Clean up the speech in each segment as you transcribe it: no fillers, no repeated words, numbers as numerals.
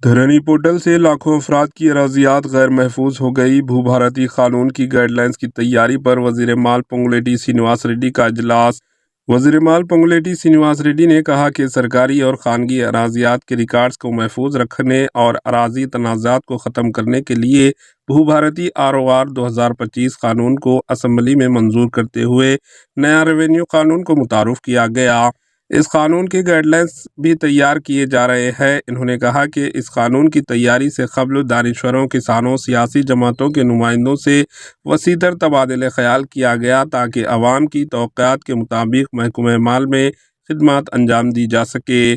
Dharani portal سے لاکھوں افراد کی اراضیات غیر محفوظ ہو گئی۔ بھو بھارتی قانون کی گائیڈ لائنز کی تیاری پر وزیر مال پونگولیٹی سرینواس ریڈی کا اجلاس۔ وزیر مال پونگولیٹی سرینواس ریڈی نے کہا کہ سرکاری اور خانگی اراضیات کے ریکارڈز کو محفوظ رکھنے اور اراضی تنازعات کو ختم کرنے کے لیے بھو بھارتی ROR 2025 قانون کو اسمبلی میں منظور کرتے ہوئے نیا ریونیو قانون کو متعارف کیا گیا۔ اس قانون کے گائیڈ لائنز بھی تیار کیے جا رہے ہیں۔ انہوں نے کہا کہ اس قانون کی تیاری سے قبل دانشوروں، کسانوں، سیاسی جماعتوں کے نمائندوں سے وسیع تر تبادلہ خیال کیا گیا تاکہ عوام کی توقعات کے مطابق محکمہ مال میں خدمات انجام دی جا سکے۔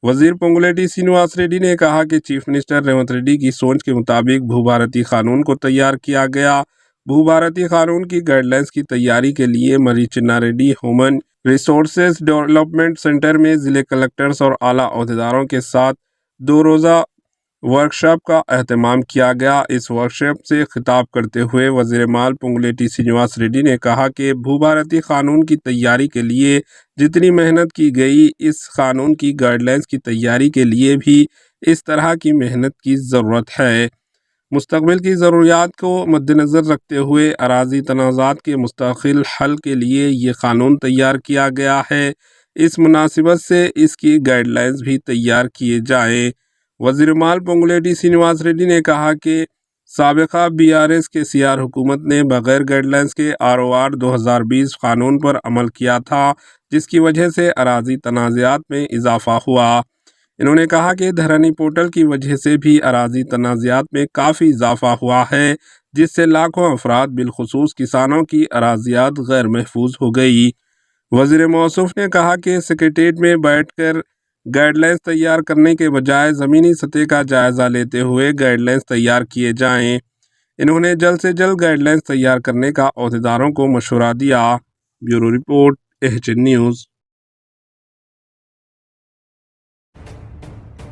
وزیر پونگولیٹی سرینواس ریڈی نے کہا کہ چیف منسٹر ریونت ریڈی کی سوچ کے مطابق بھو بھارتی قانون کو تیار کیا گیا۔ بھو بھارتی قانون کی گائیڈ لائنز کی تیاری کے لیے مری چنا ready human resources development centre میں ضلع کلکٹرز اور اعلیٰ عہدیداروں کے ساتھ 2 روزہ ورکشاپ کا اہتمام کیا گیا۔ اس ورکشاپ سے خطاب کرتے ہوئے وزیر مال پونگولیٹی سرینواس ریڈی نے کہا کہ بھو بھارتی قانون کی تیاری کے لیے جتنی محنت کی گئی، اس قانون کی گائیڈ لائنز کی تیاری کے لیے بھی اس طرح کی محنت کی ضرورت ہے۔ مستقبل کی ضروریات کو مد نظر رکھتے ہوئے اراضی تنازعات کے مستقل حل کے لیے یہ قانون تیار کیا گیا ہے۔ اس مناسبت سے اس کی گائیڈ لائنز بھی تیار کیے جائیں۔ وزیر مال پونگولیٹی سرینواس ریڈی نے کہا کہ سابقہ BRS کے CR حکومت نے بغیر گائیڈ لائنز کے ROR 2020 قانون پر عمل کیا تھا، جس کی وجہ سے اراضی تنازعات میں اضافہ ہوا۔ انہوں نے کہا کہ دھرانی پورٹل کی وجہ سے بھی اراضی تنازعات میں کافی اضافہ ہوا ہے، جس سے لاکھوں افراد بالخصوص کسانوں کی اراضیات غیر محفوظ ہو گئی۔ وزیر موصوف نے کہا کہ سکریٹریٹ میں بیٹھ کر گائیڈ لائنز تیار کرنے کے بجائے زمینی سطح کا جائزہ لیتے ہوئے گائیڈ لائنز تیار کیے جائیں۔ انہوں نے جلد سے جلد گائیڈ لائنز تیار کرنے کا عہدیداروں کو مشورہ دیا۔ Bureau report AHN news.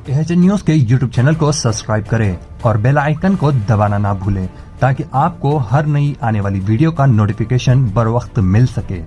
AHN news کے YouTube چینل کو سبسکرائب کریں اور بیل آئیکن کو دبانا نہ بھولیں تاکہ آپ کو ہر نئی آنے والی ویڈیو کا نوٹیفیکیشن بر وقت مل سکے۔